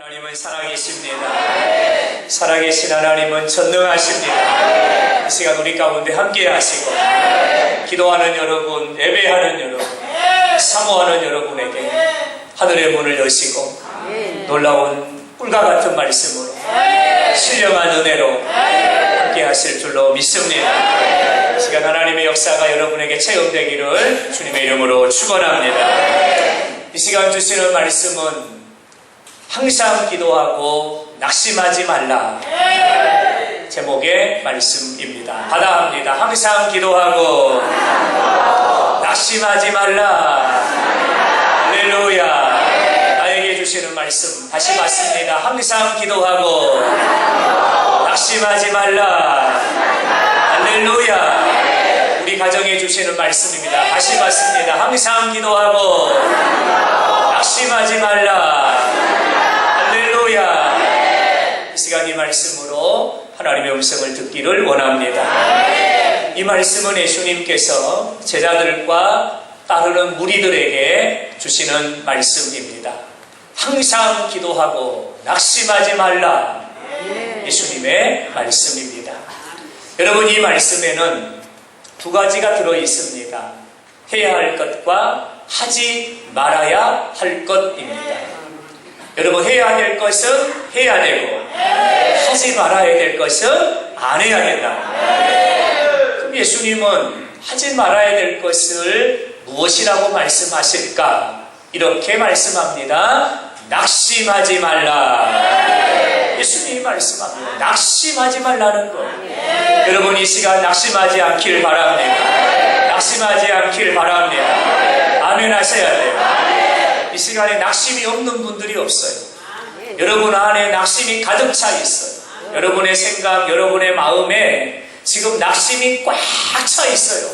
하나님은 살아계십니다. 살아계신 하나님은 전능하십니다. 이 시간 우리 가운데 함께 하시고 기도하는 여러분, 예배하는 여러분, 사모하는 여러분에게 하늘의 문을 여시고 놀라운 꿀과 같은 말씀으로 신령한 은혜로 함께 하실 줄로 믿습니다. 이 시간 하나님의 역사가 여러분에게 체험되기를 주님의 이름으로 축원합니다. 이 시간 주시는 말씀은 항상 기도하고 낙심하지 말라 제목의 말씀입니다. 받아합니다. 항상 기도하고 낙심하지 말라. 할렐루야. 나에게 주시는 말씀 다시 받습니다. 항상 기도하고 낙심하지 말라. 할렐루야. 우리 가정에 주시는 말씀입니다. 다시 받습니다. 항상 기도하고 낙심하지 말라. 할렐루야. 이 시간 이 말씀으로 하나님의 음성을 듣기를 원합니다. 이 말씀은 예수님께서 제자들과 따르는 무리들에게 주시는 말씀입니다. 항상 기도하고 낙심하지 말라. 예수님의 말씀입니다. 여러분, 이 말씀에는 두 가지가 들어 있습니다. 해야 할 것과 하지 말아야 할 것입니다. 여러분, 해야 될 것은 해야 되고 하지 말아야 될 것은 안 해야 된다. 그럼 예수님은 하지 말아야 될 것을 무엇이라고 말씀하실까? 이렇게 말씀합니다. 낙심하지 말라. 예수님이 말씀합니다. 낙심하지 말라는 거. 여러분, 이 시간 낙심하지 않길 바랍니다. 낙심하지 않길 바랍니다. 아멘 하셔야 돼요. 이 시간에 낙심이 없는 분들이 없어요. 여러분 안에 낙심이 가득 차 있어요. 여러분의 생각, 여러분의 마음에 지금 낙심이 꽉 차 있어요.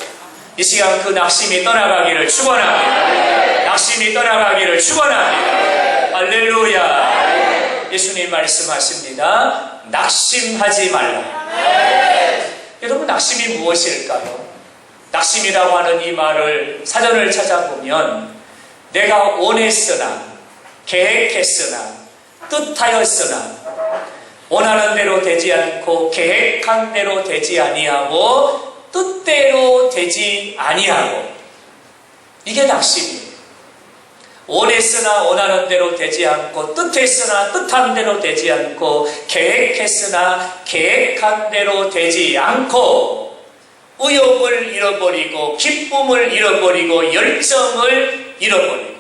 이 시간 그 낙심이 떠나가기를 축원합니다. 낙심이 떠나가기를 축원합니다. 할렐루야. 예수님 말씀하십니다. 낙심하지 말라. 여러분, 낙심이 무엇일까요? 낙심이라고 하는 이 말을 사전을 찾아보면 내가 원했으나 계획했으나 뜻하였으나 원하는 대로 되지 않고 계획한 대로 되지 아니하고 뜻대로 되지 아니하고, 이게 낙심이에요. 원했으나 원하는 대로 되지 않고 뜻했으나 뜻한 대로 되지 않고 계획했으나 계획한 대로 되지 않고 의욕을 잃어버리고 기쁨을 잃어버리고 열정을 잃어버리고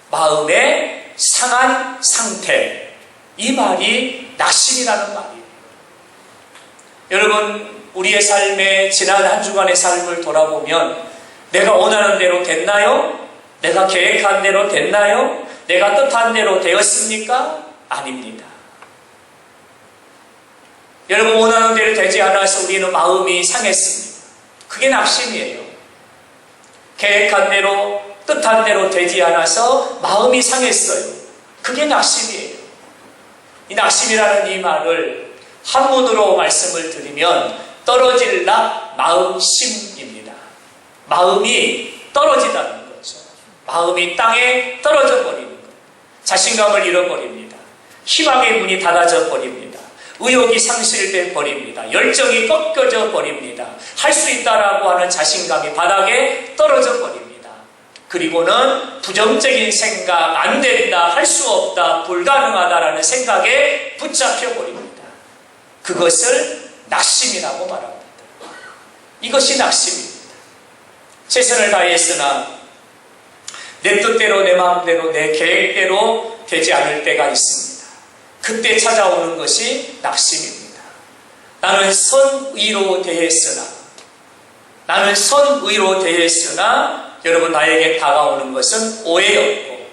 마음의 상한 상태, 이 말이 낙심이라는 말이에요. 여러분, 우리의 삶에 지난 한 주간의 삶을 돌아보면 내가 원하는 대로 됐나요? 내가 계획한 대로 됐나요? 내가 뜻한 대로 되었습니까? 아닙니다. 여러분, 원하는 대로 되지 않아서 우리는 마음이 상했습니다. 그게 낙심이에요. 계획한 대로 뜻한 대로 되지 않아서 마음이 상했어요. 그게 낙심이에요. 이 낙심이라는 이 말을 한문으로 말씀을 드리면 떨어질락 마음심입니다. 마음이 떨어지다는 거죠. 마음이 땅에 떨어져 버리는 것. 자신감을 잃어버립니다. 희망의 문이 닫아져 버립니다. 의욕이 상실돼 버립니다. 열정이 꺾여져 버립니다. 할 수 있다라고 하는 자신감이 바닥에 떨어져 버립니다. 그리고는 부정적인 생각, 안 된다, 할 수 없다, 불가능하다라는 생각에 붙잡혀 버립니다. 그것을 낙심이라고 말합니다. 이것이 낙심입니다. 최선을 다했으나 내 뜻대로, 내 마음대로, 내 계획대로 되지 않을 때가 있습니다. 그때 찾아오는 것이 낙심입니다. 나는 선의로 대했으나 여러분, 나에게 다가오는 것은 오해였고,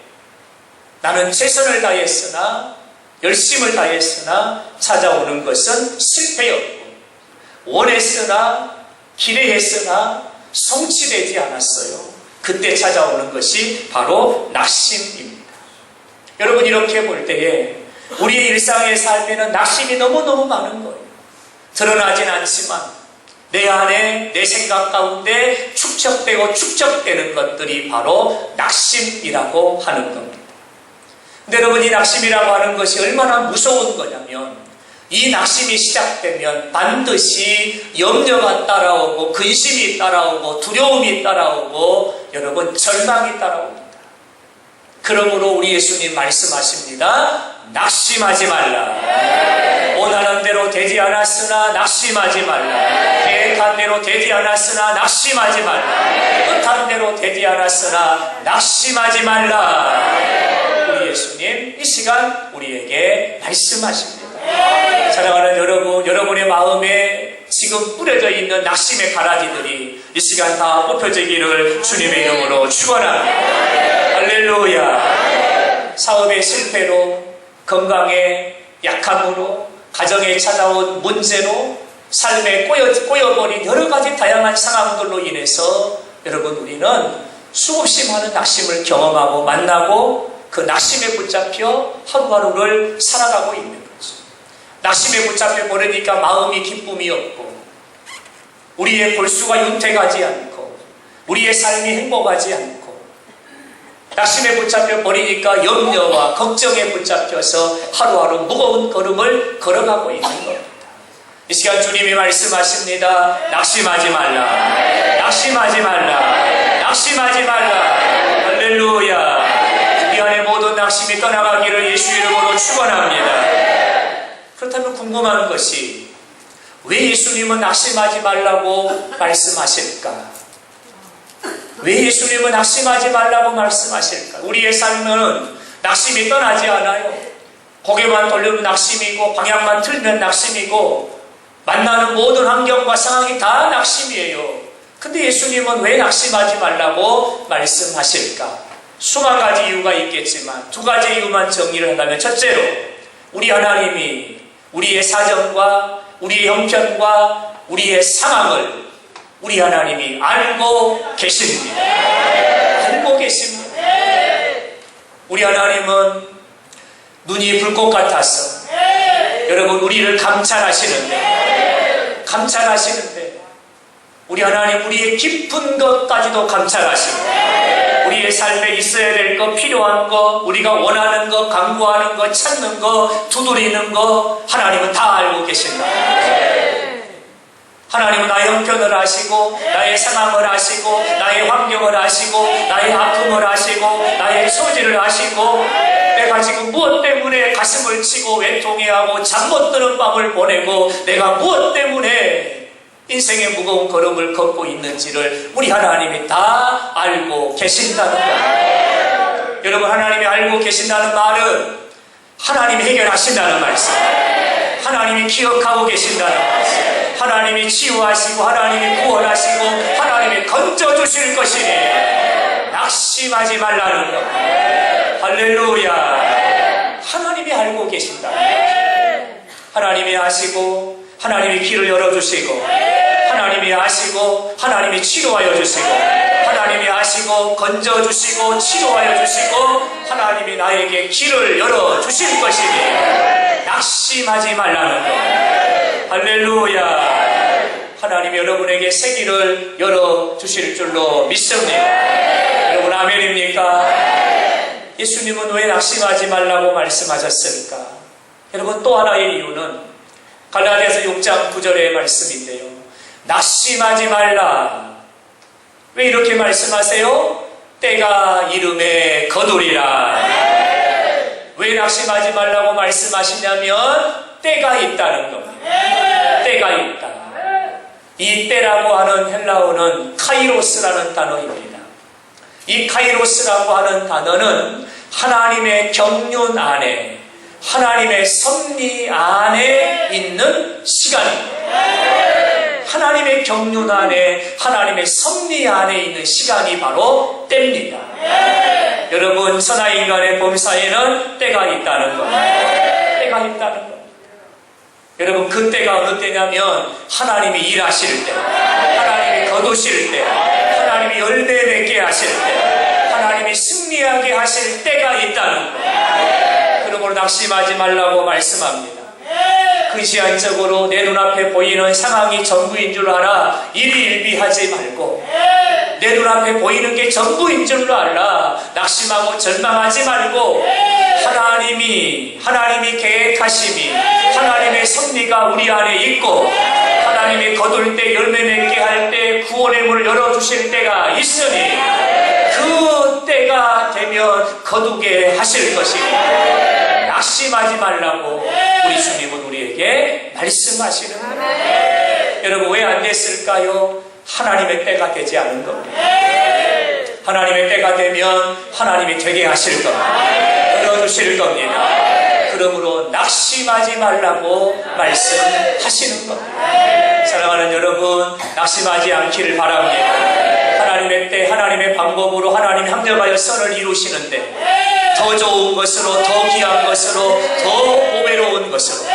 나는 최선을 다했으나 열심을 다했으나 찾아오는 것은 실패였고, 원했으나 기대했으나 성취되지 않았어요. 그때 찾아오는 것이 바로 낙심입니다. 여러분, 이렇게 볼 때에 우리의 일상의 삶에는 낙심이 너무너무 많은 거예요. 드러나진 않지만 내 안에, 내 생각 가운데 축적되고 축적되는 것들이 바로 낙심이라고 하는 겁니다. 근데 여러분, 이 낙심이라고 하는 것이 얼마나 무서운 거냐면, 이 낙심이 시작되면 반드시 염려가 따라오고 근심이 따라오고 두려움이 따라오고 여러분, 절망이 따라옵니다. 그러므로 우리 예수님 말씀하십니다. 낙심하지 말라. 원하는 대로 되지 않았으나 낙심하지 말라. 계획한 대로 되지 않았으나 낙심하지 말라. 뜻한 대로 되지 않았으나 낙심하지 말라. 우리 예수님 이 시간 우리에게 말씀하십니다. 사랑하는 여러분, 여러분의 마음에 지금 뿌려져 있는 낙심의 가라지들이 이 시간 다 뽑혀지기를 주님의 이름으로 축원합니다. 할렐루야. 사업의 실패로, 건강의 약함으로, 가정에 찾아온 문제로, 삶에 꼬여버린 여러 가지 다양한 상황들로 인해서 여러분, 우리는 수없이 많은 낙심을 경험하고 만나고 그 낙심에 붙잡혀 하루하루를 살아가고 있는 거죠. 낙심에 붙잡혀 버리니까 마음이 기쁨이 없고, 우리의 골수가 윤택하지 않고, 우리의 삶이 행복하지 않고, 낙심에 붙잡혀 버리니까 염려와 걱정에 붙잡혀서 하루하루 무거운 걸음을 걸어가고 있는 겁니다. 이 시간 주님이 말씀하십니다. 낙심하지 말라. 낙심하지 말라. 낙심하지 말라. 할렐루야. 우리 안에 모든 낙심이 떠나가기를 예수 이름으로 축원합니다. 그렇다면 궁금한 것이, 왜 예수님은 낙심하지 말라고 말씀하실까? 왜 예수님은 낙심하지 말라고 말씀하실까? 우리의 삶은 낙심이 떠나지 않아요. 고개만 돌리면 낙심이고, 방향만 틀면 낙심이고, 만나는 모든 환경과 상황이 다 낙심이에요. 근데 예수님은 왜 낙심하지 말라고 말씀하실까? 수만 가지 이유가 있겠지만 두 가지 이유만 정리를 한다면, 첫째로 우리 하나님이 우리의 사정과 우리의 형편과 우리의 상황을 우리 하나님이 알고 계십니다. 알고 계십니다. 우리 하나님은 눈이 불꽃 같아서 여러분, 우리를 감찰하시는데 우리 하나님 우리의 깊은 것까지도 감찰하시고, 우리의 삶에 있어야 될 것, 필요한 것, 우리가 원하는 것, 강구하는 것, 찾는 것, 두드리는 것, 하나님은 다 알고 계신다. 하나님은 나의 형편을 아시고, 나의 상황을 아시고, 나의 환경을 아시고, 나의 아픔을 아시고, 나의 처지를 아시고, 내가 지금 무엇 때문에 가슴을 치고 외통해하고 잠 못 드는 밤을 보내고, 내가 무엇 때문에 인생의 무거운 걸음을 걷고 있는지를 우리 하나님이 다 알고 계신다는 것. 여러분, 하나님이 알고 계신다는 말은 하나님이 해결하신다는 말씀, 하나님이 기억하고 계신다는 말씀, 하나님이 치유하시고, 하나님이 구원하시고, 하나님이 건져주실 것이니 낙심하지 말라는 것. 할렐루야. 하나님이 알고 계신다. 하나님이 아시고, 하나님이 길을 열어주시고, 하나님이 아시고, 하나님이 치료하여 주시고, 하나님이 아시고 건져주시고 치료하여 주시고, 하나님이 나에게 길을 열어주실 것이니 낙심하지 말라는 것. 할렐루야. 하나님이 여러분에게 새 길을 열어주실 줄로 믿습니다. 여러분, 아멘입니까? 예수님은 왜 낙심하지 말라고 말씀하셨을까? 여러분, 또 하나의 이유는 갈라디아서 6장 9절의 말씀인데요. 낙심하지 말라. 왜 이렇게 말씀하세요? 때가 이름에 거두리라. 왜 낙심하지 말라고 말씀하시냐면 때가 있다는 겁니다. 때가 있다. 이 때라고 하는 헬라어는 카이로스라는 단어입니다. 이 카이로스라고 하는 단어는 하나님의 경륜 안에, 하나님의 섭리 안에 있는 시간입니다. 하나님의 경륜 안에, 하나님의 섭리 안에 있는 시간이 바로 때입니다. 여러분, 선한 인간의 범사에는 때가 있다는 겁니다. 때가 있다는 겁니다. 여러분, 그 때가 어느 때냐면 하나님이 일하실 때, 하나님이 거두실 때, 하나님이 열매 맺게 하실 때, 하나님이 승리하게 하실 때가 있다는 거예요. 그러므로 낙심하지 말라고 말씀합니다. 그 시한적으로 내 눈앞에 보이는 상황이 전부인 줄 알아 일희일비하지 말고, 내 눈앞에 보이는 게 전부인 줄로 알아 낙심하고 절망하지 말고, 하나님이 계획하심이 하나님의 섭리가 우리 안에 있고 하나님이 거둘 때 열매 맺게 할 때 구원의 문을 열어주실 때가 있으니 그 때가 되면 거두게 하실 것이고 낙심하지 말라고 우리 주님은 우리에게 말씀하시는 거예요. 여러분 왜 안 됐을까요? 하나님의 때가 되지 않은 겁니다. 하나님의 때가 되면 하나님이 되게 하실 겁니다. 열어주실 겁니다. 그러므로 낙심하지 말라고 말씀하시는 겁니다. 사랑하는 여러분, 낙심하지 않기를 바랍니다. 하나님의 때, 하나님의 방법으로 하나님이 합력하여 선을 이루시는데 더 좋은 것으로, 더 귀한 것으로, 더 보배로운 것으로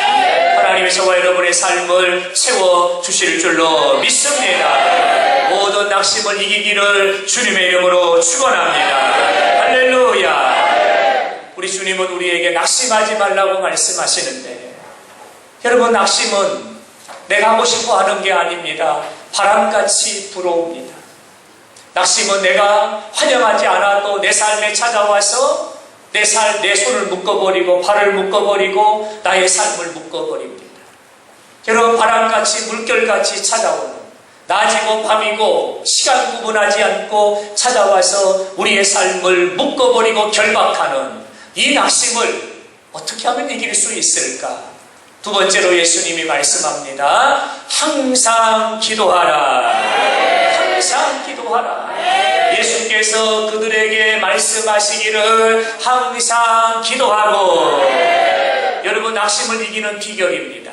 하나님의 저와 여러분의 삶을 채워주실 줄로 믿습니다. 모든 낙심을 이기기를 주님의 이름으로 축원합니다. 할렐루야. 우리 주님은 우리에게 낙심하지 말라고 말씀하시는데 여러분 낙심은 내가 하고 싶어 하는 게 아닙니다. 바람같이 불어옵니다. 낙심은 내가 환영하지 않아도 내 삶에 찾아와서 내 손을 묶어버리고 발을 묶어버리고 나의 삶을 묶어버립니다. 여러분 바람같이 물결같이 찾아오는 낮이고 밤이고 시간 구분하지 않고 찾아와서 우리의 삶을 묶어버리고 결박하는 이 낙심을 어떻게 하면 이길 수 있을까? 두 번째로 예수님이 말씀합니다. 항상 기도하라. 항상 기도하라. 예수께서 그들에게 말씀하시기를 항상 기도하고 여러분 낙심을 이기는 비결입니다.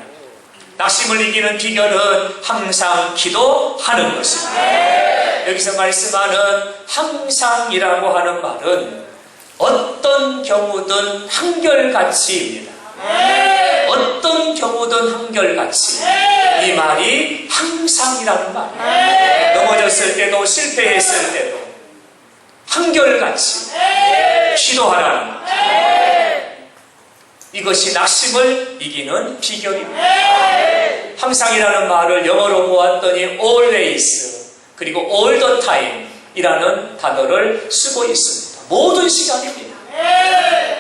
낙심을 이기는 비결은 항상 기도하는 것입니다. 여기서 말씀하는 항상이라고 하는 말은 어떤 경우든 한결같이입니다. 어떤 경우든 한결같이 이 말이 항상이라는 말이에요. 넘어졌을 때도 실패했을 때도 한결같이 기도하라는 거죠. 이것이 낙심을 이기는 비결입니다. 항상이라는 말을 영어로 보았더니 always 그리고 all the time 이라는 단어를 쓰고 있습니다. 모든 시간입니다.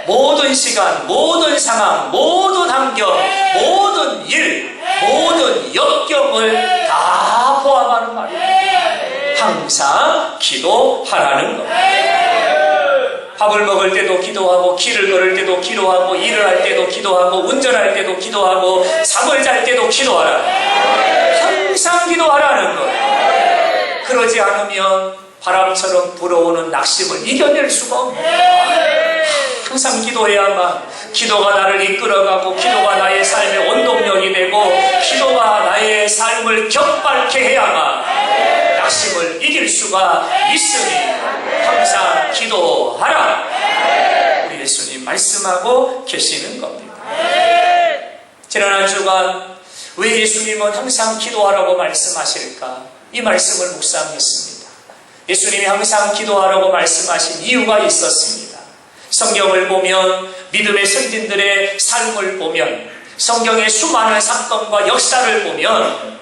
모든 시간, 모든 상황, 모든 환경, 모든 일, 모든 역경을 다 포함하는 말입니다. 항상 기도하라는 겁니다. 밥을 먹을 때도 기도하고 길을 걸을 때도 기도하고 일을 할 때도 기도하고 운전할 때도 기도하고 잠을 잘 때도 기도하라. 항상 기도하라는 거예요. 그러지 않으면 바람처럼 불어오는 낙심을 이겨낼 수가 없습니다. 항상 기도해야만 기도가 나를 이끌어가고 기도가 나의 삶의 원동력이 되고 기도가 나의 삶을 격발케 해야만 낙심을 이길 수가 있으니 항상 기도하라. 우리 예수님 말씀하고 계시는 겁니다. 지난 한 주간 왜 예수님은 항상 기도하라고 말씀하실까? 이 말씀을 묵상했습니다. 예수님이 항상 기도하라고 말씀하신 이유가 있었습니다. 성경을 보면 믿음의 선진들의 삶을 보면 성경의 수많은 사건과 역사를 보면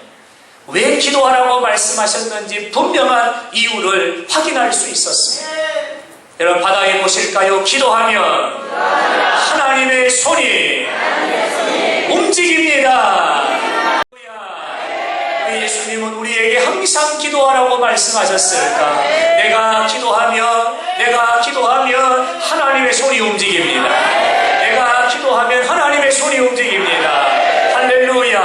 왜 기도하라고 말씀하셨는지 분명한 이유를 확인할 수 있었습니다. 여러분 바다에 보실까요? 기도하면 하나님의 손이 움직입니다. 왜 예수님은 우리에게 항상 기도하라고 말씀하셨을까? 내가 기도하면 하나님의 손이 움직입니다. 내가 기도하면 하나님의 손이 움직입니다. 할렐루야.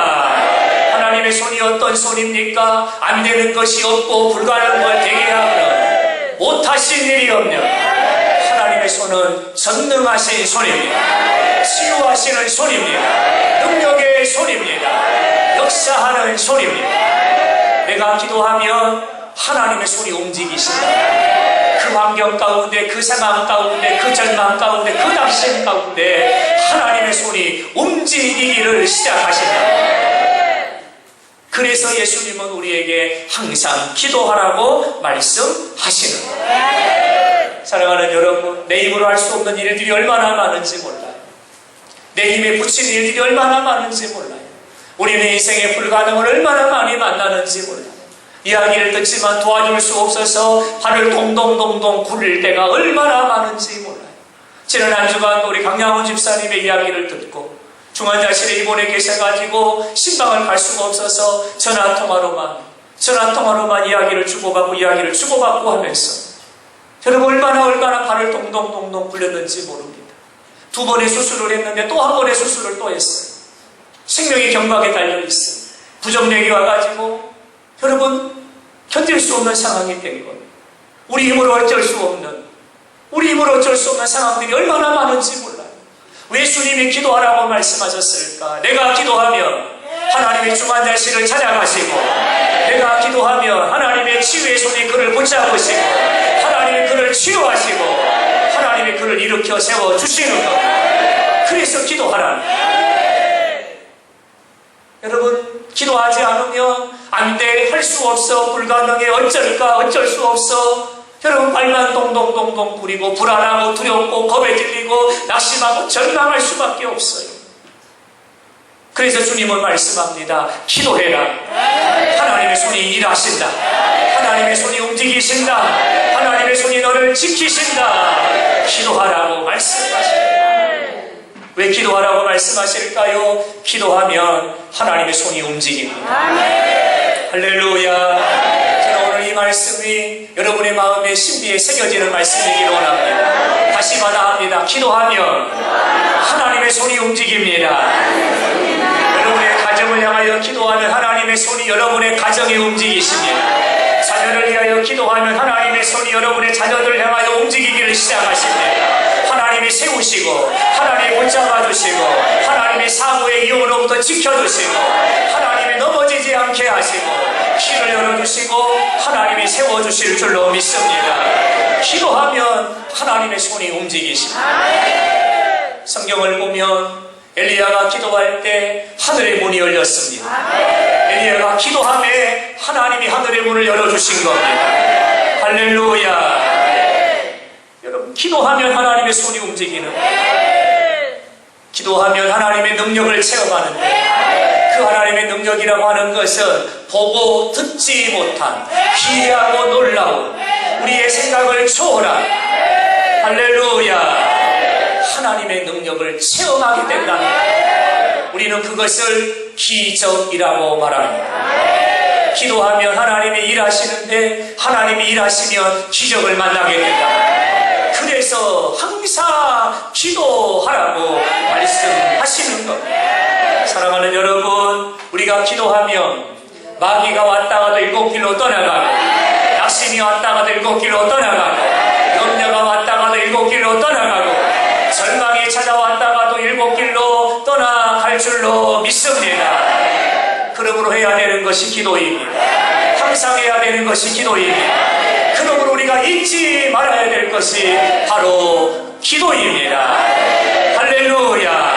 하나님의 손이 어떤 손입니까? 안 되는 것이 없고 불가능한 걸 되게 하는 못하신 일이 없는 하나님의 손은 전능하신 손입니다. 치유하시는 손입니다. 능력의 손입니다. 역사하는 손입니다. 내가 기도하면 하나님의 손이 움직이신다. 그 환경 가운데, 그 상황 가운데, 그 절망 가운데, 그 낙심 가운데 하나님의 손이 움직이기를 시작하신다. 그래서 예수님은 우리에게 항상 기도하라고 말씀하시는 거예요. 사랑하는 여러분, 내 힘으로 할 수 없는 일들이 얼마나 많은지 몰라요. 내 힘에 붙인 일들이 얼마나 많은지 몰라요. 우리는 인생의 불가능을 얼마나 많이 만나는지 몰라요. 이야기를 듣지만 도와줄 수 없어서 발을 동동동동 굴릴 때가 얼마나 많은지 몰라요. 지난 한 주간 우리 강양훈 집사님의 이야기를 듣고 중환자실에 입원해 계셔가지고 신방을 갈 수가 없어서 전화통화로만 이야기를 주고받고 하면서 여러분 얼마나 발을 동동동동 굴렸는지 모릅니다. 2번의 수술을 했는데 또 1번의 수술을 또 했어요. 생명이 경각에 달려있어요. 부정맥이 와가지고 여러분 견딜 수 없는 상황이 된 거예요. 우리 힘으로 어쩔 수 없는 상황들이 얼마나 많은지 몰라요. 왜 주님이 기도하라고 말씀하셨을까? 내가 기도하면 하나님의 중환자실을 찾아가시고, 내가 기도하면 하나님의 치유의 손이 그를 붙잡으시고, 하나님이 그를 치유하시고, 하나님이 그를 일으켜 세워주시는 것. 그래서 기도하라. 여러분, 기도하지 않으면 안 돼, 할 수 없어, 불가능해, 어쩔 수 없어. 여러분 발만 동동동동 부리고 불안하고 두렵고 겁에 질리고 낙심하고 절망할 수밖에 없어요. 그래서 주님은 말씀합니다. 기도해라. 하나님의 손이 일하신다. 하나님의 손이 움직이신다. 하나님의 손이 너를 지키신다. 기도하라고 말씀하십니다. 왜 기도하라고 말씀하실까요? 기도하면 하나님의 손이 움직입니다. 할렐루야. 이 말씀이 여러분의 마음의 신비에 새겨지는 말씀이기를 원합니다. 다시 마다합니다. 기도하면 하나님의 손이 움직입니다. 여러분의 가정을 향하여 기도하면 하나님의 손이 여러분의 가정에 움직이십니다. 자녀를 위하여 기도하면 하나님의 손이 여러분의 자녀들을 향하여 움직이기를 시작하십니다. 하나님이 세우시고 하나님이 붙잡아주시고 하나님이 사고의 이혼으로부터 지켜주시고 하나님이 넘어지지 않게 하시고 길을 열어주시고 하나님이 세워주실 줄로 믿습니다. 기도하면 하나님의 손이 움직이십니다. 성경을 보면 엘리야가 기도할 때 하늘의 문이 열렸습니다. 엘리야가 기도함에 하나님이 하늘의 문을 열어주신 겁니다. 할렐루야. 여러분, 기도하면 하나님의 손이 움직이는 거예요. 기도하면 하나님의 능력을 체험하는데 그 하나님의 능력이라고 하는 것은 보고 듣지 못한 기이하고 놀라운 우리의 생각을 초월한 할렐루야 하나님의 능력을 체험하게 된다는 거예요. 우리는 그것을 기적이라고 말합니다. 기도하면 하나님이 일하시는데 하나님이 일하시면 기적을 만나게 된다. 그래서 항상 기도하라고 말씀하시는 겁니다. 사랑하는 여러분, 우리가 기도하면 마귀가 왔다가도 7길로 떠나가고 낙심이 왔다가도 7길로 떠나가고 염려가 왔다가도 7길로 떠나가고 절망이 찾아왔다가도 7길로 떠나갈 줄로 믿습니다. 그러므로 해야 되는 것이 기도입니다. 항상 해야 되는 것이 기도입니다. 그러므로 우리가 잊지 말아야 될 것이 바로 기도입니다. 할렐루야.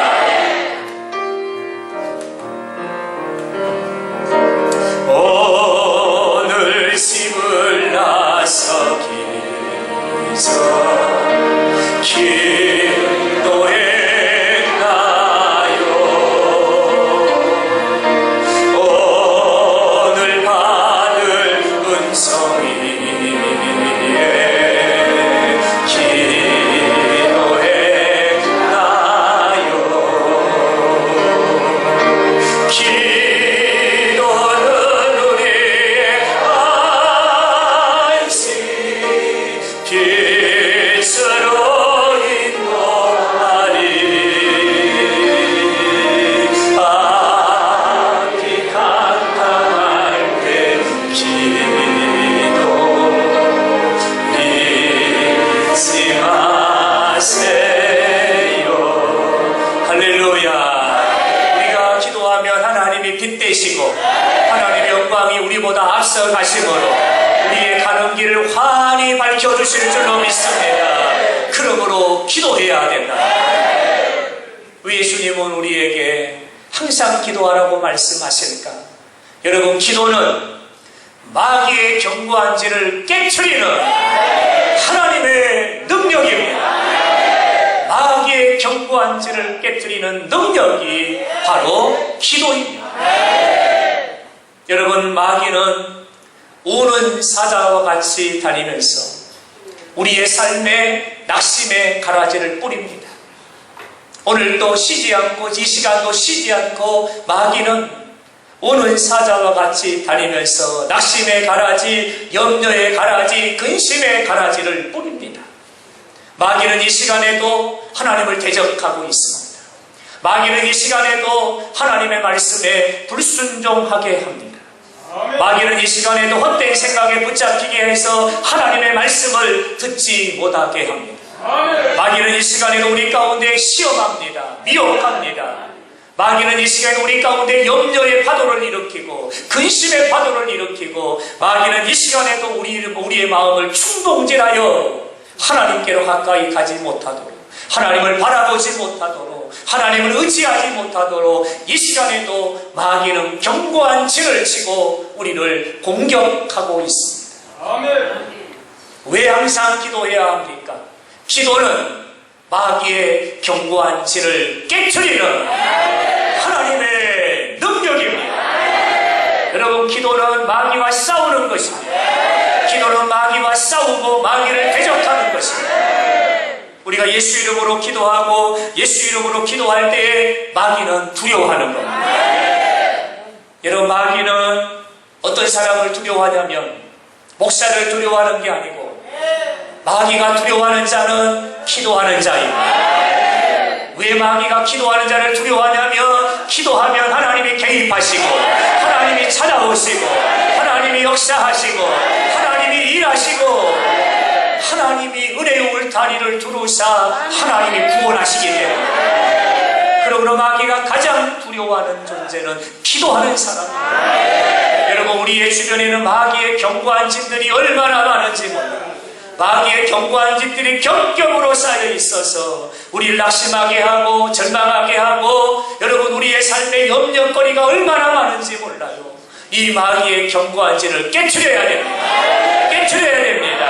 오늘 집을 나서기 전 기도했나요? 오늘 받을 은성이 하나님의 영광이 우리보다 앞서 가심으로 우리의 가는 길을 환히 밝혀주실 줄로 믿습니다. 그러므로 기도해야 된다. 왜 주님은 우리에게 항상 기도하라고 말씀하실까? 여러분, 기도는 마귀의 견고한지를 깨트리는 하나님의 능력입니다. 마귀의 견고한지를 깨트리는 능력이 바로 기도입니다. 여러분, 마귀는 우는 사자와 같이 다니면서 우리의 삶에 낙심의 가라지를 뿌립니다. 오늘도 쉬지 않고 이 시간도 쉬지 않고 마귀는 오는 사자와 같이 다니면서 낙심의 가라지, 염려의 가라지, 근심의 가라지를 뿌립니다. 마귀는 이 시간에도 하나님을 대적하고 있습니다. 마귀는 이 시간에도 하나님의 말씀에 불순종하게 합니다. 마귀는 이 시간에도 헛된 생각에 붙잡히게 해서 하나님의 말씀을 듣지 못하게 합니다. 마귀는 이 시간에도 우리 가운데 시험합니다. 미혹합니다. 마귀는 이 시간에 우리 가운데 염려의 파도를 일으키고 근심의 파도를 일으키고 마귀는 이 시간에도 우리의 마음을 충동질하여 하나님께로 가까이 가지 못하도록, 하나님을 바라보지 못하도록, 하나님을 의지하지 못하도록 이 시간에도 마귀는 견고한 진을 치고 우리를 공격하고 있습니다. 왜 항상 기도해야 합니까? 기도는 마귀의 견고한 진을 깨트리는 하나님의 능력입니다. 여러분, 기도는 마귀와 싸우는 것입니다. 기도는 마귀와 싸우고 마귀를 대적하는 것입니다. 우리가 예수 이름으로 기도하고 예수 이름으로 기도할 때에 마귀는 두려워하는 겁니다. 여러분, 마귀는 어떤 사람을 두려워하냐면 목사를 두려워하는 게 아니고 마귀가 두려워하는 자는 기도하는 자입니다. 왜 마귀가 기도하는 자를 두려워하냐면 기도하면 하나님이 개입하시고 하나님이 찾아오시고 하나님이 역사하시고 하나님이 일하시고 하나님이 은혜의 울타리를 두루사 하나님이 구원하시기 때문에, 그러므로 마귀가 가장 두려워하는 존재는 기도하는 사람입니다. 여러분, 우리의 주변에는 마귀의 견고한 진들이 얼마나 많은지 몰라요. 마귀의 견고한 집들이 겹겹으로 쌓여 있어서 우리를 낙심하게 하고 절망하게 하고, 여러분, 우리의 삶의 염려거리가 얼마나 많은지 몰라요. 이 마귀의 견고한 진을 깨트려야 됩니다. 깨트려야 됩니다.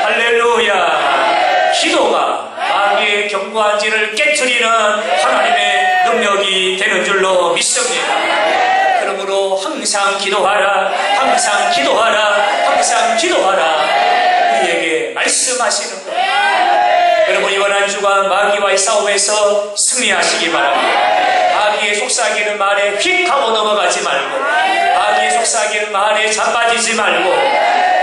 할렐루야. 기도가 마귀의 견고한 진을 깨트리는 하나님의 능력이 되는 줄로 믿습니다. 그러므로 항상 기도하라, 항상 기도하라, 항상 기도하라, 우리에게 말씀하시는 거예요. 여러분, 이번 한 주간 마귀와의 싸움에서 승리하시기 바랍니다. 마귀의 속삭이는 말에 휙 하고 넘어가지 말고, 마귀의 속삭이는 말에 자빠지지 말고,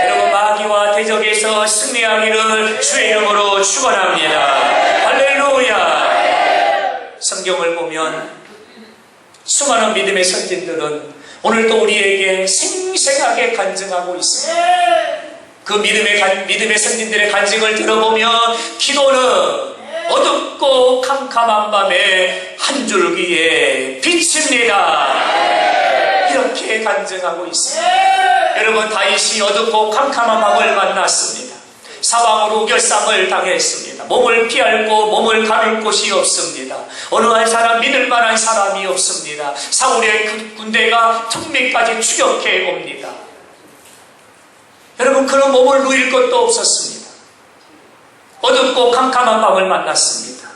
여러분, 마귀와 대적에서 승리하기를 주의 이름으로 축원합니다. 할렐루야. 성경을 보면 수많은 믿음의 선진들은 오늘도 우리에게 생생하게 간증하고 있습니다. 그 믿음의 선진들의 간증을 들어보면 기도는 어둡고 캄캄한 밤에 한 줄기의 빛입니다. 이렇게 간증하고 있습니다. 여러분, 다윗이 어둡고 캄캄한 밤을 만났습니다. 사방으로 우겨쌈을 당했습니다. 몸을 피할고 몸을 가릴 곳이 없습니다. 어느 한 사람 믿을 만한 사람이 없습니다. 사울의 군대가 턱밑까지 추격해 옵니다. 여러분, 그런 몸을 누일 것도 없었습니다. 어둡고 캄캄한 밤을 만났습니다.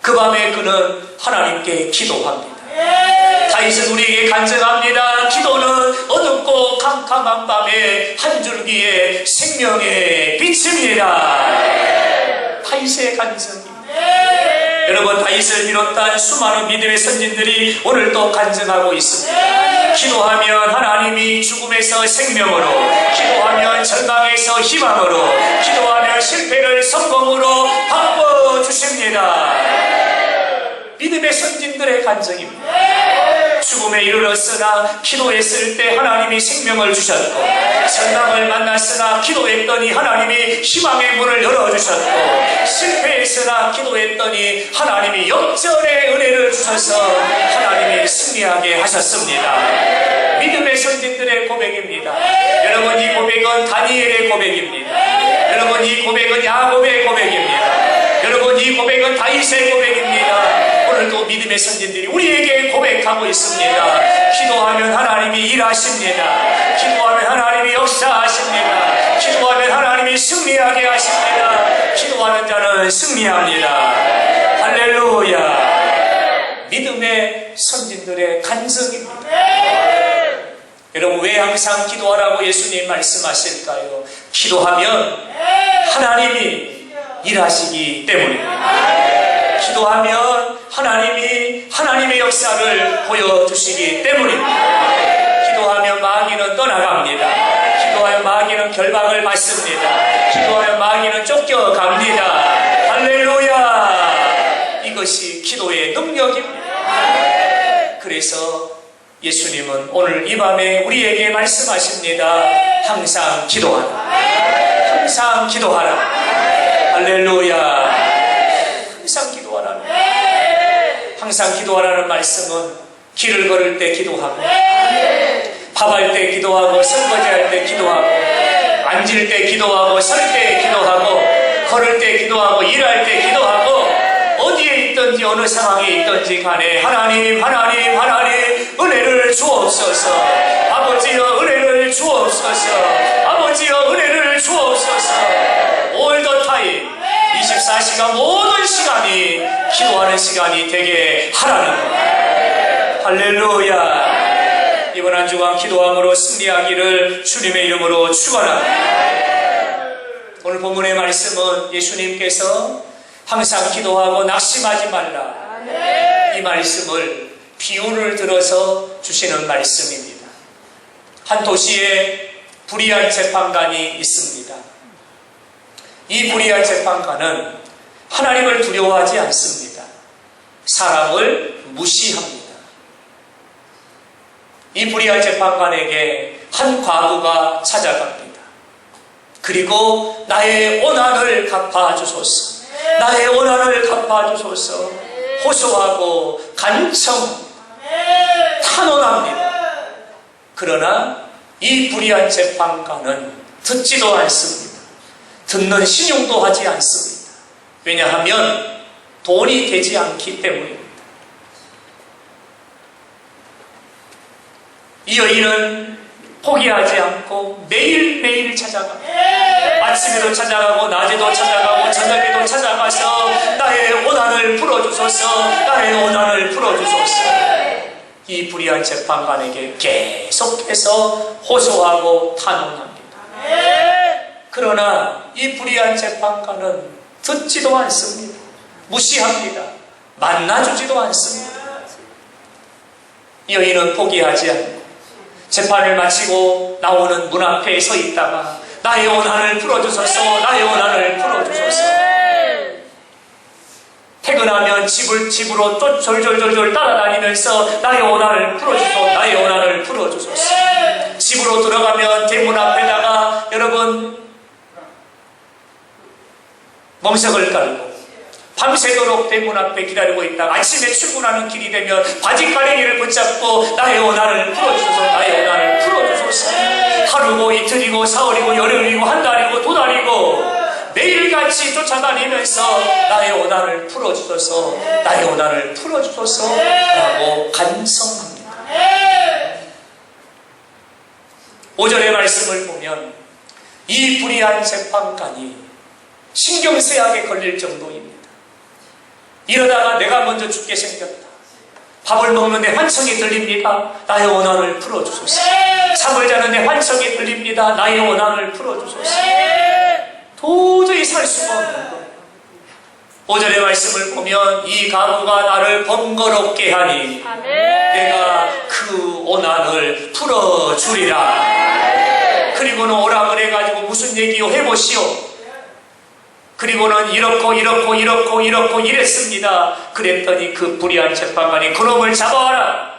그 밤에 그는 하나님께 기도합니다. 다윗은 우리에게 간증합니다. 기도는 어둡고 캄캄한 밤에 한 줄기의 생명의 빛입니다. 다윗의 간증입니다. 여러분, 다윗을 비롯한 수많은 믿음의 선진들이 오늘도 간증하고 있습니다. 기도하면 하나님이 죽음에서 생명으로, 기도하면 절망에서 희망으로, 기도하면 실패를 성공으로 바꿔주십니다. 믿음의 선진들의 간증입니다. 죽음에 이르렀으나 기도했을 때 하나님이 생명을 주셨고, 절망을 만났으나 기도했더니 하나님이 희망의 문을 열어주셨고, 실패했으나 기도했더니 하나님이 역전의 은혜를 주셔서 하나님이 승리하게 하셨습니다. 믿음의 선진들의 고백입니다. 여러분, 이 고백은 다니엘의 고백입니다. 여러분, 이 고백은 야곱의 고백입니다. 여러분, 이 고백은 다윗의 고백입니다. 오늘도 믿음의 선진들이 우리에게 고백하고 있습니다. 기도하면 하나님이 일하십니다. 기도하면 하나님이 역사하십니다. 기도하면 하나님이 승리하게 하십니다. 기도하는 자는 승리합니다. 할렐루야. 믿음의 선진들의 간증입니다. 여러분, 왜 항상 기도하라고 예수님 말씀하실까요? 기도하면 하나님이 일하시기 때문입니다. 기도하면 하나님이 하나님의 역사를 보여주시기 때문입니다. 기도하면 마귀는 떠나갑니다. 기도하면 마귀는 결박을 받습니다. 기도하면 마귀는 쫓겨갑니다. 할렐루야! 이것이 기도의 능력입니다. 그래서 예수님은 오늘 이 밤에 우리에게 말씀하십니다. 항상 기도하라. 항상 기도하라. 할렐루야. 항상 기도하라는, 항상 기도하라는 말씀은 길을 걸을 때 기도하고, 밥할 때 기도하고, 설거지할 때 기도하고, 앉을 때 기도하고, 설 때 기도하고, 걸을 때 기도하고, 일할 때 기도하고, 어디에 있든지 어느 상황에 있든지 간에 하나님 은혜를 주옵소서. 아버지여 은혜를 주옵소서. 아버지여 은혜를 주옵소서. All the time 24시간 모든 시간이 기도하는 시간이 되게 하라는 거예요. 할렐루야. 이번 한 주간 기도함으로 승리하기를 주님의 이름으로 축원합니다. 오늘 본문의 말씀은 예수님께서 항상 기도하고 낙심하지 말라, 이 말씀을 비유를 들어서 주시는 말씀입니다. 한 도시에 불의한 재판관이 있습니다. 이 불의한 재판관은 하나님을 두려워하지 않습니다. 사람을 무시합니다. 이 불의한 재판관에게 한 과부가 찾아갑니다. 그리고 나의 오난을 갚아주소서, 나의 오난을 갚아주소서 호소하고 간청합니다. 탄원합니다. 그러나 이 불의한 재판관은 듣지도 않습니다. 듣는 신용도 하지 않습니다. 왜냐하면 돈이 되지 않기 때문입니다. 이 여인은 포기하지 않고 매일매일 찾아갑니다. 아침에도 찾아가고 낮에도 찾아가고 저녁에도 찾아가서 나의 오난을 풀어주소서, 나의 오난을 풀어주소서. 이 불의한 재판관에게 계속해서 호소하고 탄원합니다. 그러나 이 불의한 재판관은 듣지도 않습니다. 무시합니다. 만나주지도 않습니다. 이 여인은 포기하지 않고 재판을 마치고 나오는 문 앞에 서 있다가 나의 오난을 풀어주소서, 나의 오난을 풀어주소서. 퇴근하면 집으로 또 졸졸졸졸 따라다니면서 나의 오난을 풀어주소서, 나의 오난을 풀어주소서. 집으로 들어가면 대문 앞에다가 여러분 멍석을 깔고 밤새도록 대문 앞에 기다리고 있다가 아침에 출근하는 길이 되면 바지가랭이를 붙잡고 나의 오난을 풀어주소서, 나의 오난을 풀어주소서. 하루고 이틀이고 사흘이고 열흘이고 한 달이고 두 달이고 매일같이 쫓아다니면서 나의 오난을 풀어주소서, 나의 오난을 풀어주소서 라고 간청합니다. 5절의 말씀을 보면 이 불의한 재판관이 신경쇠약에 걸릴 정도입니다. 이러다가 내가 먼저 죽게 생겼다. 밥을 먹는데 환청이 들립니다. 나의 오난을 풀어주소서. 잠을 자는데 환청이 들립니다. 나의 오난을 풀어주소서. 도저히 살 수가 없는 거예요. 5절의 말씀을 보면 이 가부가 나를 번거롭게 하니 내가 그 오난을 풀어주리라. 그리고는 오라 그래가지고 무슨 얘기요 해보시오. 그리고는 이렇고 이랬습니다. 그랬더니 그 불의한 재판관이 그놈을 잡아와라.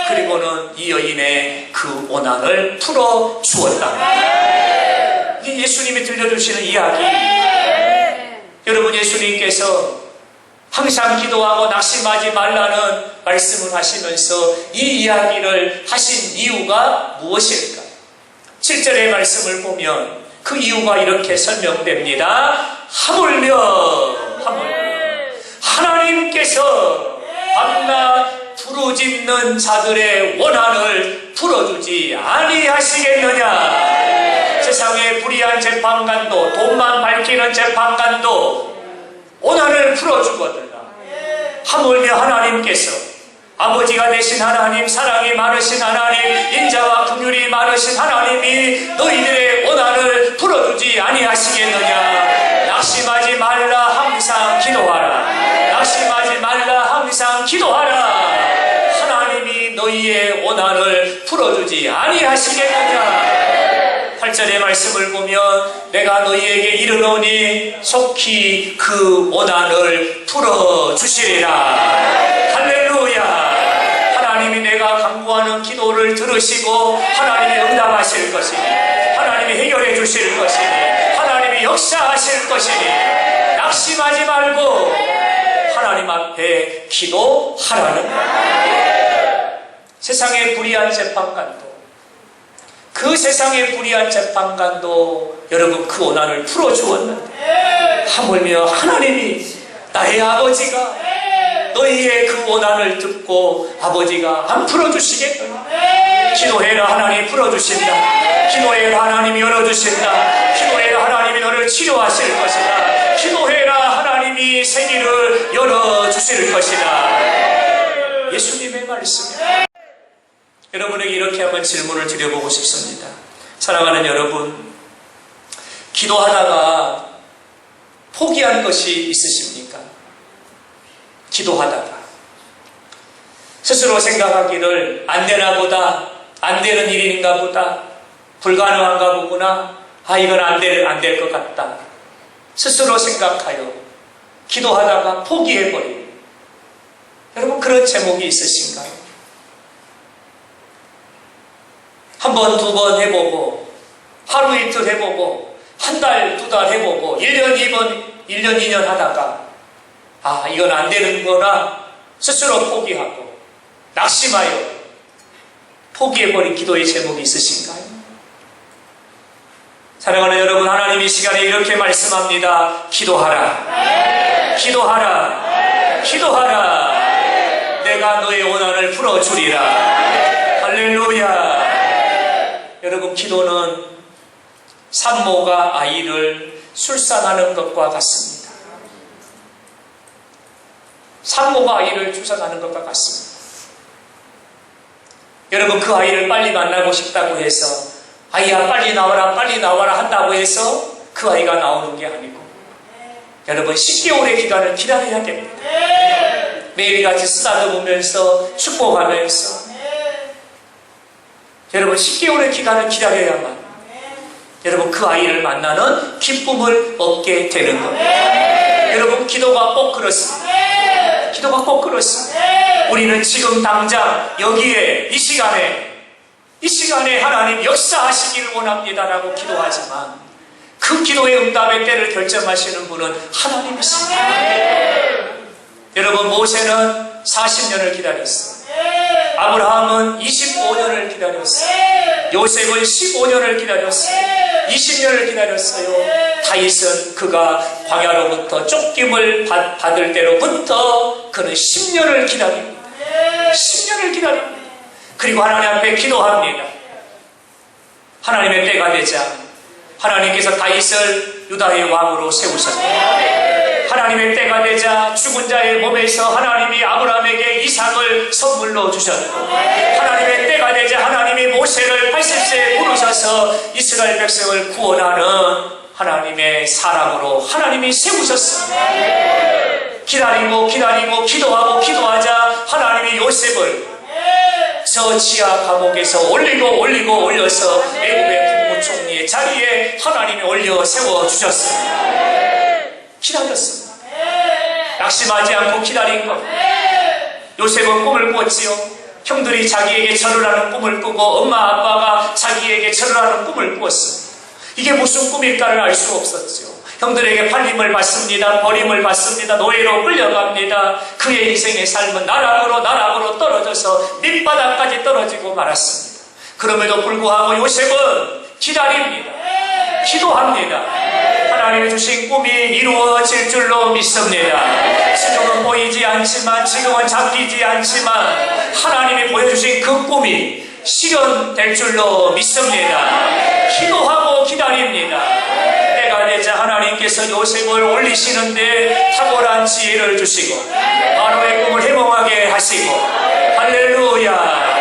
그리고는 이 여인의 그 오난을 풀어주었다. 이게 예수님이 들려주시는 이야기. 여러분, 예수님께서 항상 기도하고 낙심하지 말라는 말씀을 하시면서 이 이야기를 하신 이유가 무엇일까? 7절의 말씀을 보면 그 이유가 이렇게 설명됩니다. 하물며 하나님께서 밤낮 부르짖는 자들의 원한을 풀어주지 아니하시겠느냐. 세상의 불의한 재판관도 돈만 밝히는 재판관도 원한을 풀어주거든요. 하물며 하나님께서 아버지가 되신 하나님, 사랑이 많으신 하나님, 인자와 긍휼이 많으신 하나님이 너희들의 원한을 풀어주지 아니하시겠느냐. 낙심하지 말라 항상 기도하라. 낙심하지 말라 항상 기도하라. 하나님이 너희의 고난을 풀어주지 아니하시겠느냐. 8절의 말씀을 보면 내가 너희에게 이르노니 속히 그 고난을 풀어주시리라. 할렐루야. 하나님이 내가 간구하는 기도를 들으시고 하나님이 응답하실 것이니, 하나님이 해결해 주실 것이니, 하나님이 역사하실 것이니 낙심하지 말고 하나님 앞에 기도하라는 거예요. 세상의 불의한 재판관도, 그 세상의 불의한 재판관도 여러분 그 고난을 풀어주었는데, 하물며 하나님이 나의 아버지가 너희의 그 고난을 듣고 아버지가 안 풀어주시겠느냐. 기도해라, 하나님이 풀어주신다. 기도해라, 하나님이 열어주신다. 기도해라, 하나님이 너를 치료하실 것이다. 기도해라, 하나님이 생기를 열어주실 것이다. 예수님의 말씀입니다. 여러분에게 이렇게 한번 질문을 드려보고 싶습니다. 사랑하는 여러분, 기도하다가 포기한 것이 있으십니까? 기도하다가 스스로 생각하기를 안 되나 보다, 안 되는 일인가 보다, 불가능한가 보구나, 이건 안 될 것 같다, 스스로 생각하여 기도하다가 포기해버리고, 여러분 그런 제목이 있으신가요? 한 번, 두 번 해보고, 하루 이틀 해보고, 한 달, 두 달 해보고, 1년, 2년 하다가 이건 안 되는 거나 스스로 포기하고 낙심하여 포기해버린 기도의 제목이 있으신가요? 사랑하는 여러분, 하나님 이 시간에 이렇게 말씀합니다. 기도하라. 기도하라. 기도하라. 내가 너의 고난을 풀어주리라. 할렐루야. 여러분, 기도는 산모가 아이를 출산하는 것과 같습니다. 산모가 아이를 출산하는 것과 같습니다. 여러분, 그 아이를 빨리 만나고 싶다고 해서 아이야 빨리 나와라 한다고 해서 그 아이가 나오는 게 아니고, 여러분 10개월의 기간을 기다려야 됩니다. 매일같이 쓰다듬으면서 축복하면서 여러분 10개월의 기간을 기다려야만 여러분 그 아이를 만나는 기쁨을 얻게 되는 겁니다. 여러분, 기도가 꼭 그렇습니다. 기도가 꼭 그렇습니다. 우리는 지금 당장 여기에 이 시간에 하나님 역사하시기를 원합니다라고 기도하지만 그 기도의 응답의 때를 결정하시는 분은 하나님이십니다. 여러분, 모세는 40년을 기다렸어요. 아브라함은 25년을 기다렸어요. 요셉은 15년을 기다렸어요. 20년을 기다렸어요. 다윗은 그가 광야로부터 쫓김을 받을 때로부터 그는 10년을 기다립니다. 10년을 기다립니다. 그리고 하나님 앞에 기도합니다. 하나님의 때가 되자 하나님께서 다윗을 유다의 왕으로 세우셨습니다. 하나님의 때가 되자 죽은 자의 몸에서 하나님이 아브라함에게 이삭을 선물로 주셨고, 하나님의 때가 되자 하나님이 모세를 80세에 부르셔서 이스라엘 백성을 구원하는 하나님의 사람으로 하나님이 세우셨습니다. 기다리고 기도하고 기도하자 하나님이 요셉을 저 지하 감옥에서 올려서 애굽의 국무총리의 자리에 하나님이 올려 세워주셨습니다. 기다렸습니다. 낙심하지 않고 기다린 것. 요셉은 꿈을 꿨지요. 형들이 자기에게 절을 하는 꿈을 꾸고 엄마 아빠가 자기에게 절을 하는 꿈을 꾸었습니다. 이게 무슨 꿈일까를 알 수 없었죠. 형들에게 팔림을 받습니다. 버림을 받습니다. 노예로 끌려갑니다. 그의 인생의 삶은 나락으로 떨어져서 밑바닥까지 떨어지고 말았습니다. 그럼에도 불구하고 요셉은 기다립니다. 기도합니다. 하나님이 주신 꿈이 이루어질 줄로 믿습니다. 지금은 보이지 않지만, 지금은 잡히지 않지만 하나님이 보여주신 그 꿈이 실현될 줄로 믿습니다. 기도하고 기다립니다. 때가 되자 하나님께서 요셉을 올리시는데 탁월한 지혜를 주시고 바로의 꿈을 해몽하게 하시고, 할렐루야,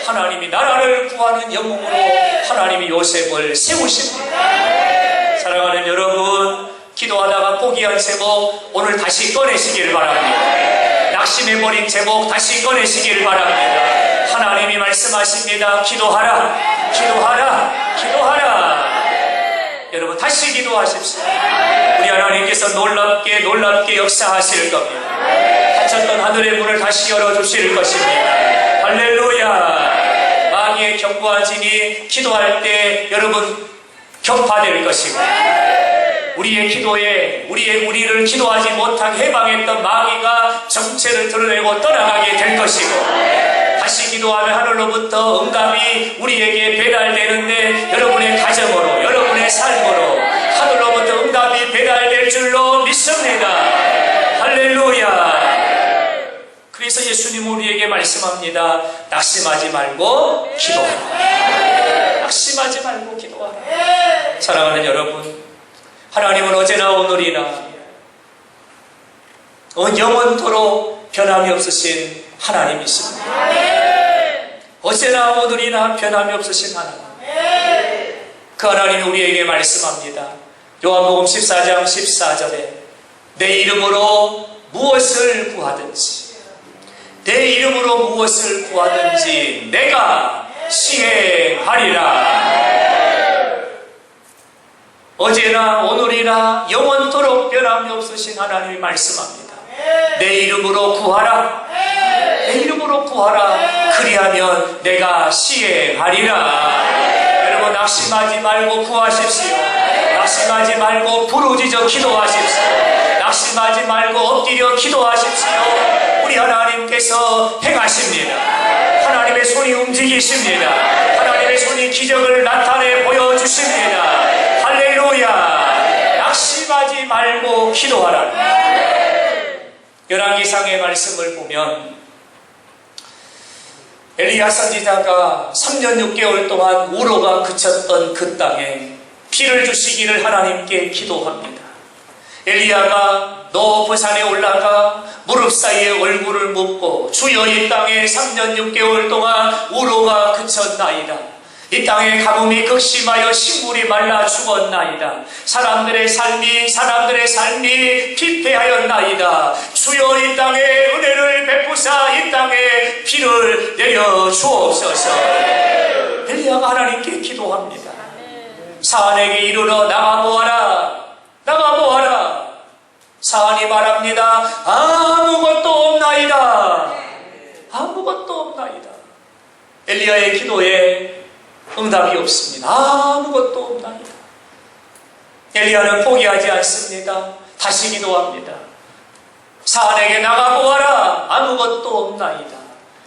하나님이 나라를 구하는 영웅으로 하나님이 요셉을 세우십니다. 사랑하는 여러분, 기도하다가 포기한 제목 오늘 다시 꺼내시길 바랍니다. 낙심해버린 제목 다시 꺼내시길 바랍니다. 하나님이 말씀하십니다. 기도하라, 기도하라, 기도하라. 여러분 다시 기도하십시오. 우리 하나님께서 놀랍게 역사하실 겁니다. 닫혔던 하늘의 문을 다시 열어주실 것입니다. 할렐루야. 마귀의 견고한 진이 기도할 때 여러분 격파될 것이고, 우리의 기도에 우리를 기도하지 못하게 해방했던 마귀가 정체를 드러내고 떠나가게 될 것이고, 다시 기도하면 하늘로부터 응답이 우리에게 배달되는데 여러분의 가정으로, 여러분의 삶으로 하늘로부터 응답이 배달될 줄로 믿습니다. 할렐루야. 그래서 예수님 우리에게 말씀합니다. 낙심하지 말고 기도하라. 낙심하지 말고 기도하라. 사랑하는 여러분, 하나님은 어제나 오늘이나 영원토록 변함이 없으신 하나님이십니다. 어제나 오늘이나 변함이 없으신 하나님. 그 하나님이 우리에게 말씀합니다. 요한복음 14장 14절에 내 이름으로 무엇을 구하든지, 내 이름으로 무엇을 구하든지 내가 시행하리라. 어제나 오늘이나 영원토록 변함이 없으신 하나님이 말씀합니다. 내 이름으로 구하라. 내 이름으로 구하라. 그리하면 내가 시행하리라. 여러분 낙심하지 말고 구하십시오. 낙심하지 말고 부르짖어 기도하십시오. 낙심하지 말고 엎드려 기도하십시오. 우리 하나님께서 행하십니다. 하나님의 손이 움직이십니다. 하나님의 손이 기적을 나타내 보여주십니다. 할렐루야. 낙심하지 말고 기도하라. 열왕기상의 말씀을 보면 엘리야 선지자가 3년 6개월 동안 우로가 그쳤던 그 땅에 피를 주시기를 하나님께 기도합니다. 엘리야가 높은 산에 올라가 무릎 사이에 얼굴을 묻고 주여 이 땅에 3년 6개월 동안 우로가 그쳤나이다. 이 땅에 가뭄이 극심하여 식물이 말라 죽었나이다. 사람들의 삶이 피폐하였나이다. 주여 이 땅에 은혜를 베푸사 이 땅에 비를 내려 주옵소서. 엘리야가 하나님께 기도합니다. 사안에게 이르러 나가보아라. 나가보아라. 사안이 말합니다. 아무것도 없나이다. 아무것도 없나이다. 엘리야의 기도에 응답이 없습니다. 아무것도 없나이다. 엘리야는 포기하지 않습니다. 다시 기도합니다. 사안에게 나가보아라. 아무것도 없나이다.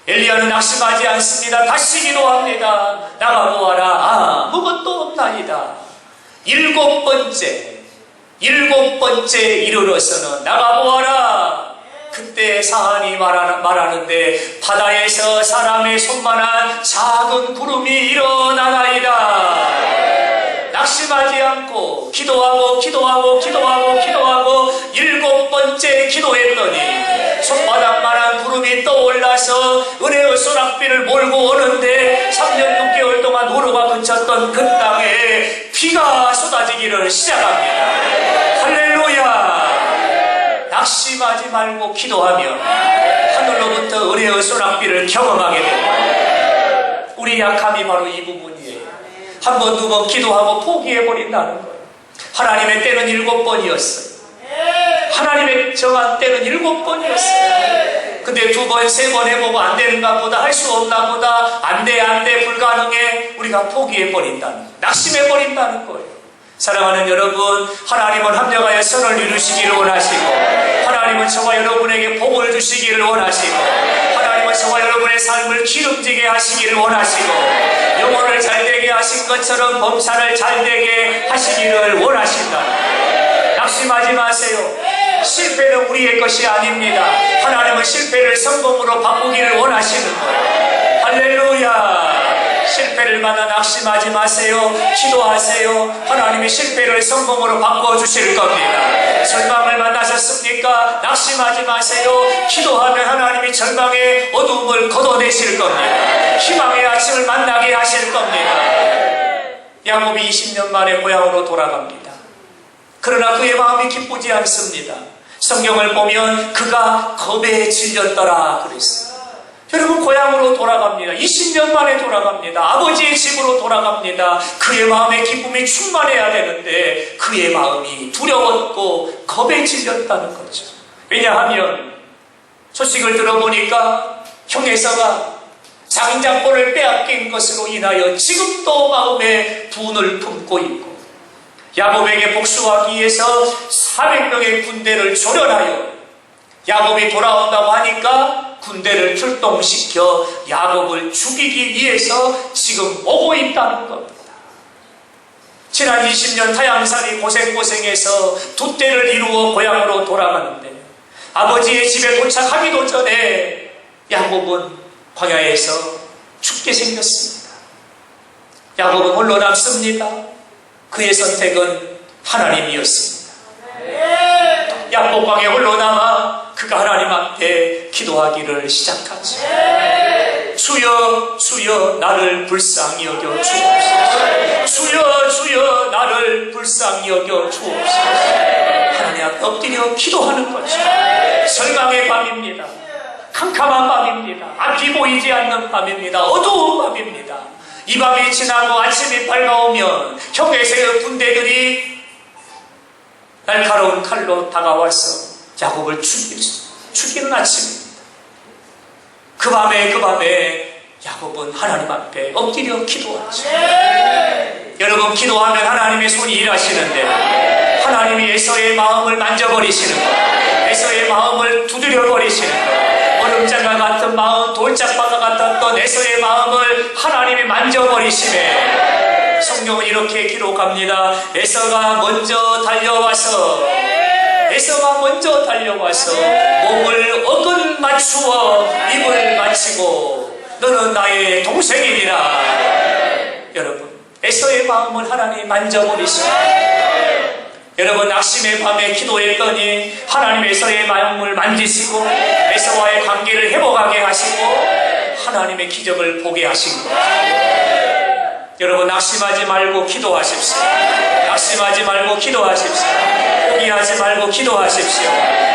엘리야는 낙심하지 않습니다. 다시 기도합니다. 나가보아라. 아무것도 없나이다. 일곱 번째 이르러서는 나가보아라. 그때 사안이 말하는데 바다에서 사람의 손만한 작은 구름이 일어나나이다. 낙심하지 않고 기도하고 일곱 번째 기도했더니 손바닥만한 구름이 떠올라서 은혜의 소낙비를 몰고 오는데 3년 6개월 동안 우로가 그쳤던 그 땅에 비가 쏟아지기를 시작합니다. 할렐루야. 낙심하지 말고 기도하며 하늘로부터 은혜의 소낙비를 경험하게 됩니다. 우리 약함이 바로 이 부분이에요. 한 번, 두 번 기도하고 포기해버린다는 거예요. 하나님의 때는 7번이었어요. 하나님의 정한 때는 7번이었어요. 근데 2번, 3번 해보고 안 되는가 보다, 할 수 없나 보다, 안 돼, 불가능해. 우리가 포기해버린다는 거예요. 낙심해버린다는 거예요. 사랑하는 여러분, 하나님은 합력하여 선을 이루시기를 원하시고, 하나님은 저와 여러분에게 복을 주시기를 원하시고, 하나님은 저와 여러분의 삶을 기름지게 하시기를 원하시고, 영혼을 잘되게 하신 것처럼 범사를 잘되게 하시기를 원하신다. 낙심하지 마세요. 실패는 우리의 것이 아닙니다. 하나님은 실패를 성공으로 바꾸기를 원하시는 거예요. 할렐루야. 실패를 만나 낙심하지 마세요. 기도하세요. 하나님이 실패를 성공으로 바꿔주실 겁니다. 절망을 만나셨습니까? 낙심하지 마세요. 기도하면 하나님이 절망의 어두움을 걷어내실 겁니다. 희망의 아침을 만나게 하실 겁니다. 야곱이 20년 만에 고향으로 돌아갑니다. 그러나 그의 마음이 기쁘지 않습니다. 성경을 보면 그가 겁에 질렸더라 그랬어요. 여러분, 고향으로 돌아갑니다. 20년 만에 돌아갑니다. 아버지의 집으로 돌아갑니다. 그의 마음에 기쁨이 충만해야 되는데 그의 마음이 두려웠고 겁에 질렸다는 거죠. 왜냐하면 소식을 들어보니까 형 에서가 장자권을 빼앗긴 것으로 인하여 지금도 마음에 분을 품고 있고, 야곱에게 복수하기 위해서 400명의 군대를 조련하여 야곱이 돌아온다고 하니까 군대를 출동시켜 야곱을 죽이기 위해서 지금 오고 있다는 겁니다. 지난 20년 타향살이 고생해서 두 때를 이루어 고향으로 돌아가는데 아버지의 집에 도착하기도 전에 야곱은 광야에서 죽게 생겼습니다. 야곱은 홀로 남습니다. 그의 선택은 하나님이었습니다. 야곱방에 홀로 남아 그가 하나님 앞에 기도하기를 시작하죠. 주여, 주여, 나를 불쌍히 여겨 주옵소서. 주여, 주여, 나를 불쌍히 여겨 주옵소서. 하나님 앞에 엎드려 기도하는 거죠. 절망의 밤입니다. 캄캄한 밤입니다. 앞이 보이지 않는 밤입니다. 어두운 밤입니다. 이 밤이 지나고 아침이 밝아오면 형에서의 군대들이 날카로운 칼로 다가와서 야곱을 죽이는 아침입니다. 그 밤에 야곱은 하나님 앞에 엎드려 기도하죠. 여러분, 기도하면 하나님의 손이 일하시는데 하나님이 에서의 마음을 만져버리시는 것, 에서의 마음을 두드려버리시는 것, 얼음장과 같은 마음, 돌짝바가 같았던 에서의 마음을 하나님이 만져버리시네. 성경은 이렇게 기록합니다. 에서가 먼저 달려와서 몸을 어긋 맞추어 입을 맞추고 너는 나의 동생이니라. 여러분, 에서의 마음을 하나님이 만져버리시네. 여러분, 낙심의 밤에 기도했더니 하나님 에서의 마음을 만지시고 에서와의 관계를 회복하게 하시고 하나님의 기적을 보게 하신 거예요. 여러분, 낙심하지 말고 기도하십시오. 낙심하지 말고 기도하십시오. 포기하지 말고 기도하십시오.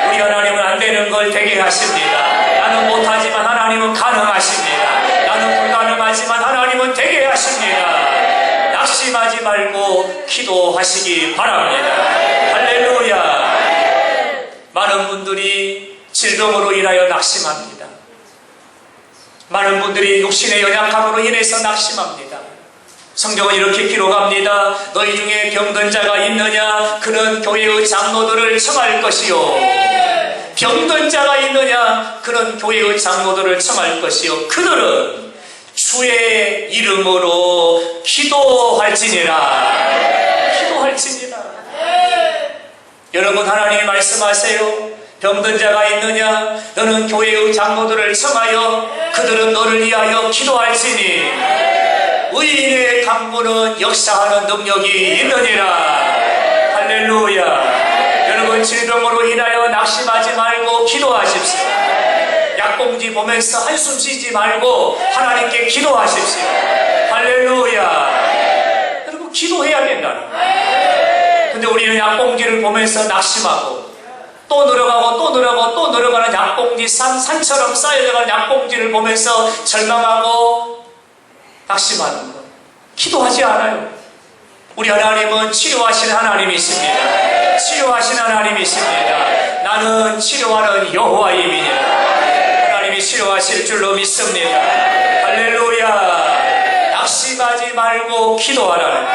우리 하나님은 안 되는 걸 되게 하십니다. 나는 못하지만 하나님은 가능하십니다. 나는 불가능하지만 하나님은 되게 하십니다. 낙심하지 말고 기도하시기 바랍니다. 할렐루야. 많은 분들이 질병으로 인하여 낙심합니다. 많은 분들이 육신의 연약함으로 인해서 낙심합니다. 성경은 이렇게 기록합니다. 너희 중에 병든 자가 있느냐? 그는 교회의 장로들을 청할 것이요. 병든 자가 있느냐? 그는 교회의 장로들을 청할 것이요. 그들은 주의 이름으로 기도할지니라. 기도할지니라. 여러분, 하나님이 말씀하세요. 병든 자가 있느냐? 너는 교회의 장로들을 청하여 그들은 너를 위하여 기도할지니 의인의 강구는 역사하는 능력이 있느니라. 할렐루야. 여러분, 질병으로 인하여 낙심하지 말고 기도하십시오. 약봉지 보면서 한숨 쉬지 말고 하나님께 기도하십시오. 할렐루야. 여러분, 기도해야 된다는 거예요. 근데 우리는 약봉지를 보면서 낙심하고 또 늘어가는 약봉지, 산처럼 쌓여가는 약봉지를 보면서 절망하고 낙심하는 것. 기도하지 않아요. 우리 하나님은 치료하시는 하나님이십니다. 치료하시는 하나님이십니다. 나는 치료하는 여호와임이니라. 하나님이 치료하실 줄로 믿습니다. 할렐루야. 낙심하지 말고 기도하라는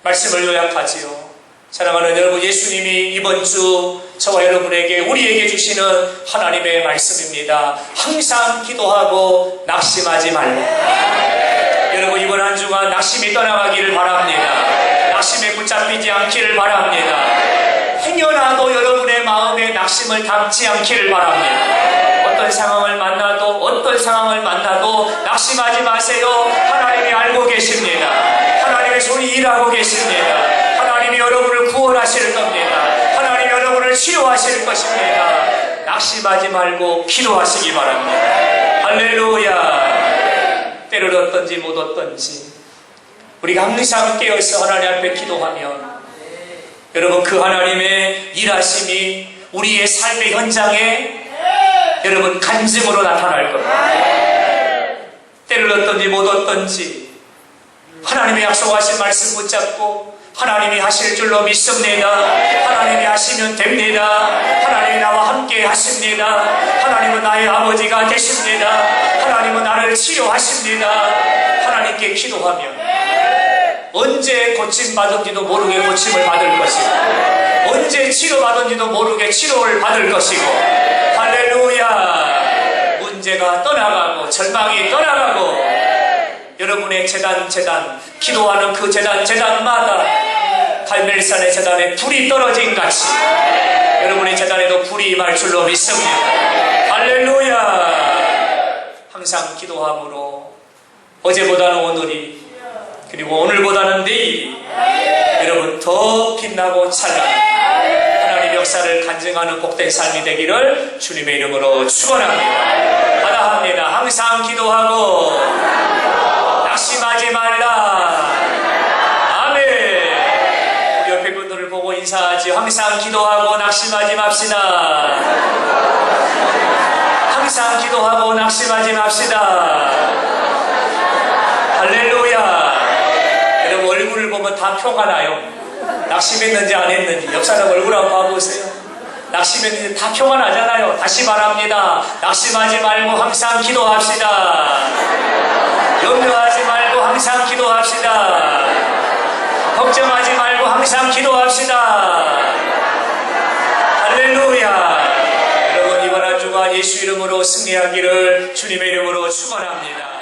말씀을 요약하지요. 사랑하는 여러분, 예수님이 이번 주 저와 여러분에게, 우리에게 주시는 하나님의 말씀입니다. 항상 기도하고 낙심하지 말고. 여러분, 이번 한 주간 낙심이 떠나가기를 바랍니다. 낙심에 붙잡히지 않기를 바랍니다. 행여나도 여러분의 마음에 낙심을 담지 않기를 바랍니다. 어떤 상황을 만나도 낙심하지 마세요. 하나님이 알고 계십니다. 하나님의 손이 일하고 계십니다. 하나님이 여러분을 구원하실 겁니다. 하나님이 여러분을 치료하실 것입니다. 낙심하지 말고 기도하시기 바랍니다. 할렐루야. 때를 얻든지 못 얻든지 우리가 항상 깨어서 하나님 앞에 기도하면 여러분, 그 하나님의 일하심이 우리의 삶의 현장에 여러분 간증으로 나타날 겁니다. 때를 얻든지 못 얻든지 하나님의 약속하신 말씀 붙잡고 하나님이 하실 줄로 믿습니다. 하나님이 하시면 됩니다. 하나님이 나와 함께 하십니다. 하나님은 나의 아버지가 되십니다. 하나님은 나를 치료하십니다. 하나님께 기도하면 언제 고침받은지도 모르게 고침을 받을 것이고 언제 치료받은지도 모르게 치료를 받을 것이고 할렐루야. 문제가 떠나가고 절망이 떠나가고 여러분의 재단 기도하는 그 재단마다 갈멜산의 재단에 불이 떨어진 같이 여러분의 재단에도 불이 임할 줄로 믿습니다. 할렐루야. 항상 기도함으로 어제보다는 오늘이 그리고 오늘보다는 내일이 여러분 더 빛나고 찬란한 하나님의 역사를 간증하는 복된 삶이 되기를 주님의 이름으로 축원합니다. 받아합니다. 항상 기도하고 낙심하지 말라. 아멘. 우리 옆에 분들을 보고 인사하지. 항상 기도하고 낙심하지 맙시다. 항상 기도하고 낙심하지 맙시다. 할렐루야. 여러분 얼굴을 보면 다 표가 나요. 낙심했는지 안 했는지. 옆 사람 얼굴 한번 봐보세요. 낙심했는지 다 표가 나잖아요. 다시 말합니다. 낙심하지 말고 항상 기도합시다. 염려하지 말고 항상 기도합시다. 걱정하지 말고 항상 기도합시다. 할렐루야. 여러분 이번 한 주간 예수 이름으로 승리하기를 주님의 이름으로 축원합니다.